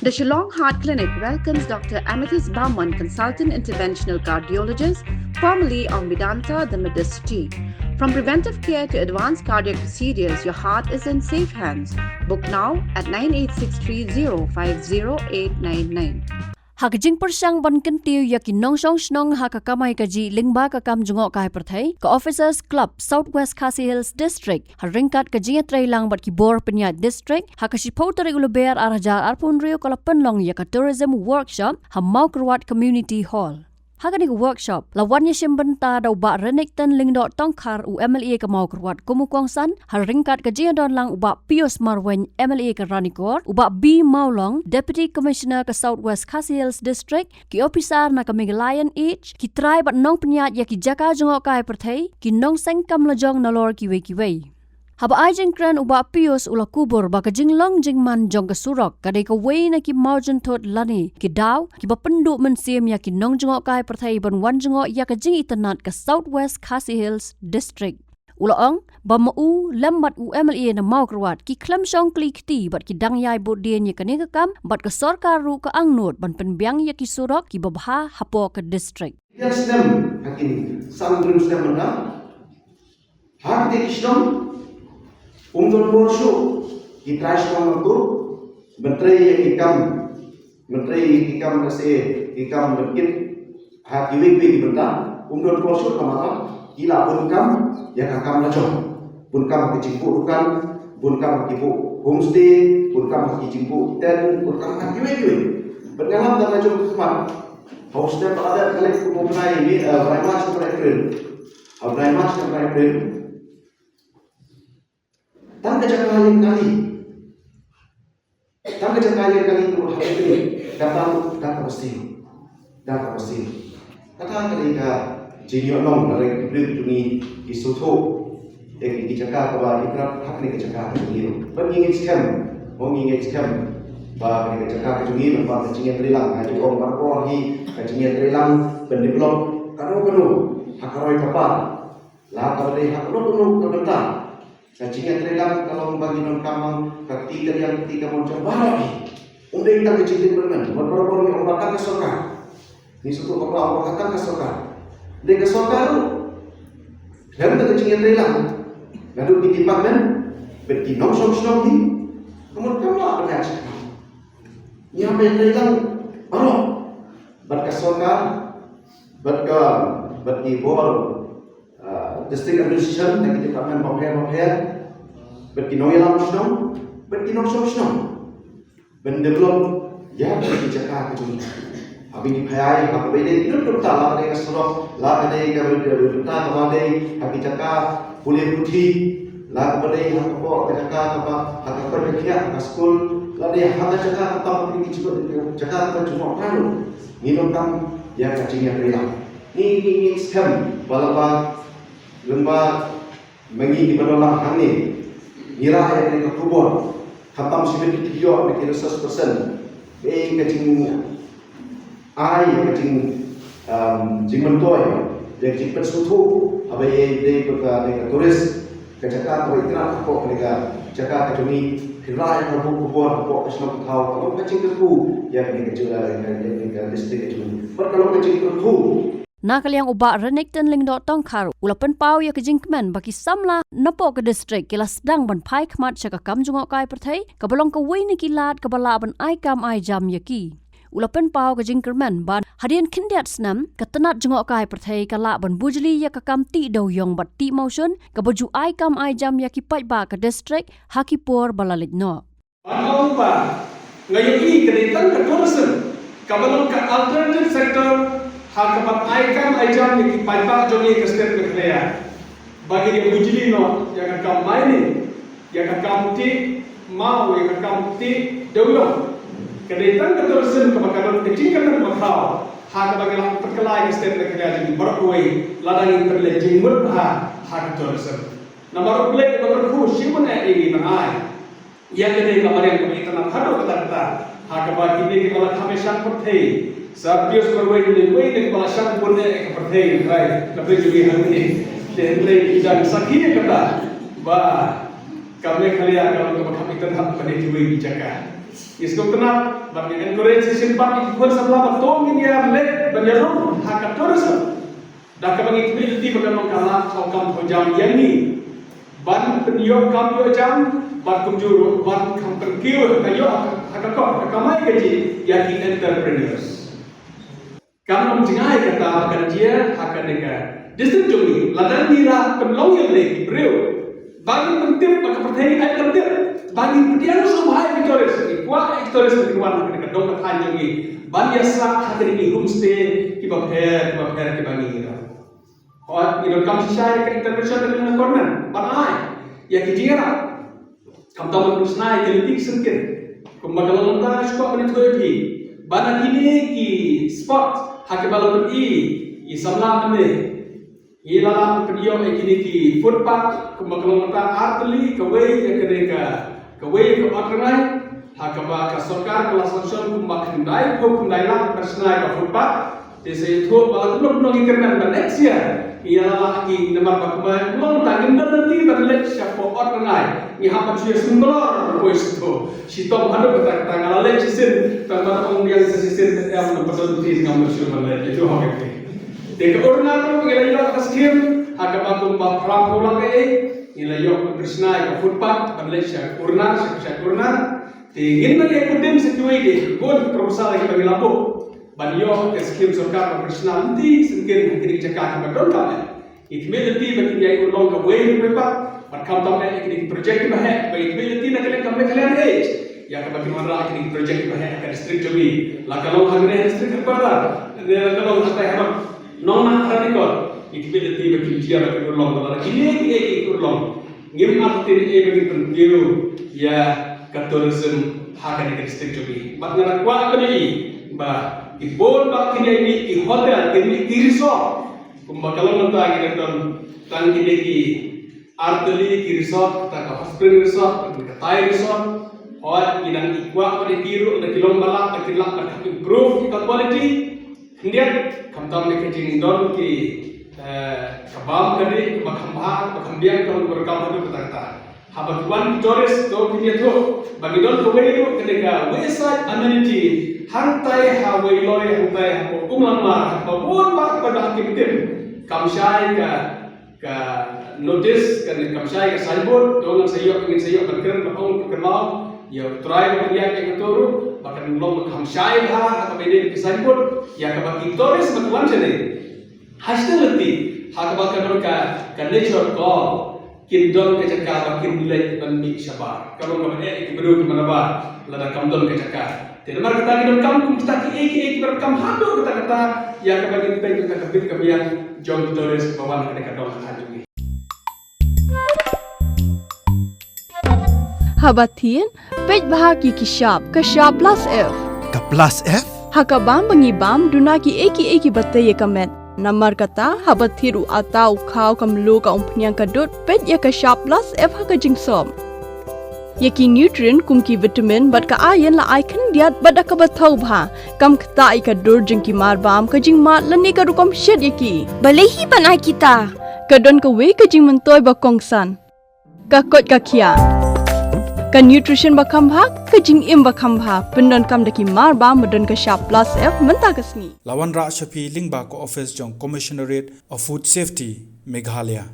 The Shillong Heart Clinic welcomes Dr. Amethyst Bauman, consultant interventional cardiologist, formerly of Medanta, the Medicity. From preventive care to advanced cardiac procedures, your heart is in safe hands. Book now at 9863050899. Hakajing persang ban kentiu yakin nong song snong hakakamai kaji lingba kakam jungok kai perthai ka Officers Club Southwest Khasi Hills District haringkat kaji trailang bat ki bor penyat district hakasipau tari uluber arajar arpun rio kala penlong ya ka tourism workshop hamau kerwat community hall. Hagani workshop lawannya simbenta dau ba renekten lingdo tongkar u MLA ka mau kerwat kumukongsan haringkat kaji don lang uba Pius Marwen MLA ka Ranikor uba B Maulong Deputy Commissioner ka Southwest Khasi Hills District ki opisar na ka Megalayan H ki try bat nong penyat ya ki jaka jongok kai perthai ki nong sengkam lajong nalor kiwe. Haba ajeng kran uba Pius ula kubur baka jinglong jingman jong kasurok kadai ka way na ki maujan tot lani ki daw ki bapendu mensim ya ki nong jengok kai perthai ban wan jengok ya ka jing itanat ka Southwest Khasi Hills District. Ulaong ba mau lambat u MLA na mau kerwat ki klam song kli kti bat ki dang yai bot dien ya ka ne kam bat ka sarkar ru ka angnot ban penbiang ya ki surok ki babha hapo ka district. Ya sedem hakin sangdrum sedem mana hak de kisdom Umdon borsho kitrash mamatu menteri ikam nase ikam berkin hak iwik benda umdon borsho kamata ila bunkam ya kakam lajo bunkam kecimpu bunkam kipu homestay bunkam kecimpu ten bunkam hak iwik berdalam dan lajo keman homestay pada kali kumpulan ini Brahmas sampai April Tangga cakap kali itu hari ini data pasti. Kata ketika jenior nong dari beli tuni isuto, ki cakap bahwa ikrap hak ni cakap begini. Mengingin scam, bahwa ni cakap begini, bahwa jenior terilang, jadi orang berkorban jenior terilang, pendevelop, kanu hak roy kapal, lah kalau dia hak kanu kebentar. Kacingnya terhilang kalau bagi non kamang ketika mau coba lagi. Undang kita kecil bermain. Berapa ni orang kata kesokan. Ni suatu orang kata kesokan. Dia kesokan tu. Dan kacingnya terhilang. Lalu di departemen berarti nong ni. Kemudian kamu apa yang cakap? Ni apa yang terhilang? Baru berkesokan, berarti bor. District administration dan department pembangunan berkinoi berkinoi mendevelop ya berbicara kecil habis dipayai apa beda itu betul lah ada keserok lah ada betul kemana habis cakap boleh putih lah kemudian apa cakap apa agak berkerja ke sekolah lah dia ada cakap apa pergi cakap cuma lalu minum kam ya kacingnya hilang ini scam walaupun lembar mengi di bawah hani mira yang di kubur khatam sibit video di 100% kacing ai kacing jingmentoy yang jipet sutu abai de turis kacaka ko ikra ko mereka caka kacumi kirai ko kubur ko islam tahu kalau kacing ku yang di kecil yang listrik itu kalau kacing ku Nakaliang uba renekten lingdo tongkar ulapan pau ya kejingkmen bagi samla napo ke distrik kila sedang ban pai khmat chaka kam jungok kai perthai kabalong ka wei ni kilat kabala ban ai kam ai jam yaki ulapan pau kejingkmen ban hadian kindiat snam katenat jungok kai perthai kala ban bujli ya ka kam ti do yong bat ti motion kabaju ai kam ai jam yaki pai ba ke distrik hakipur balalit no Ang pa ngayon kaitan ka tourism kabalong ka alternative sector hakapat aikam ajam ni paipak jongi ke state berkaya bagi dia bujili no yang akan mining yang akan ti mau yang akan ti dewlo kedaitan ke tourism kebakaran kecingkan dan makau hak bagi lang perkelai ke state berkaya jadi berkuai ladang terlejing murha hak tourism nomor plate berku simun ini mengai yang kedai kemarin kami tanam hado kata hak bagi ini kalau kami sang pertai Sabios berway ni kepala syam punya kepercayaan kai lebih juga hari ini dan sakitnya kata bah kami kalian kalau kami terhadap pada jiwa bicara Iskong tenang, bagi encourage simpan ikut sebelah betul ini ya lek banyak hak tourism. Dah kebagi community bagai mengkalah kaum hujam yang ni. Ban penyo kaum hujam, ban kumjuru, ban kaum pergiu kayo hak kau kamai gaji yang entrepreneurs. Kamu menjengai kata akan dia akan dengar. Distrik Jongi, ladang dira penlong yang lagi beriu. Bagi penting bagi pertanyaan ayat penting. Bagi dia semua Victorious, kuat Victorious di luar negeri dong ketan Jongi. Bagi sak hati ini homestay kibab hair kibagi ira. Kuat di dalam sisai ke intervention dengan korban. Banai, ya kijira. Kamu tahu bersenai politik sengkir. Kumbaga lontar suka menitoi. Bana ini ki spot hakibalu i samla mene. Ilalang penio ekini ki footpath kumbaga arteli kawai ya kedeka kawai ke matrangai hakaba ka sarkar kelas langsung kumbaga kendai lah personal ka footpath desa itu bala belum ngikernan ban next year ialah ki nemar bakuma belum tangin nanti berlek siapa matrangai ni hapan suya sumber voice to sitom hadu kata ngalale sisin tanpa pengundian sisin yang betul di ngambil sudah itu hakik. Deka urna tu ngilayok ka skim hakaba kumba pram pulang nilayok bersnai ka footpath Malaysia urna tingin na kay kudim sa tuwi di good proposal ay pangilapo banyo ka skim sarkar bersnai nanti singkin kini cakap ka dong Ikhmiliti bagi dia ulong ka way pepa markam tamne kini project bahe bagi ikhmiliti na kalian kalian age ya ka bagi manra kini project bahe ka district Jongi la kalong hagre district pada la kalong hata haram nona radikal ikhmiliti bagi dia bagi ulong la kini ulong ngim artin bagi pengiu ya ka tourism haga di district Jongi matna kwa kini ba ibon ba kini ini hotel kini resort kumbaga mentah kita tang kita ki arteli ki resort kita ka spring resort kita Thai resort और इधर इक्वा pada tiru ada kilom balak ada kilak ada improve kita quality kemudian kamtam ne kecing don ki kabam kali bakhambian kalau berkam itu kata habatuan tourist do punya tu bagi don kawai itu ketika website amenity hantai hawai lori hantai umlamar babon bak pada hakim tim kamsyai ka notice kan kamsyai ka signboard dong sayok ingin sayok berkeran bapong perkenal ya try dia ke turu bahkan belum kamsyai ha atau beda di signboard ya ka bagi tourist batuan sini hasil leti ha ka bakal ka nature call kin don ke cakap bakin nilai dan mik sabar kalau ke baru ke mana ba lada kam don ke cakap tidak mar kita don kam kita ki berkam hado kita ya ka bagi kita kabit kabian John Torres bawan ke don hajungi Habatin pej bahagi ki shop ka shop plus F ka plus F hakabam bangibam duna ki eki batay kamet namar kata habathiru atau khau kamlu ka umpnyang kadut pej ya ka shop plus F haka jingsom yaki nutrient kum ki vitamin bat ka ayan la icon diat bada ka bathau bha kam khta I ka dur jing ki mar bam ka jing ma lani ka rukom shed yaki balehi banai kita ka don ka we ka jing mentoy ba kongsan ka kot ka kia ka nutrition ba khambha ka jing im ba khambha pendon kam daki mar ba modon ka sharp plus F menta kasni lawan ra shapi lingba ko office jong commissionerate of food safety Meghalaya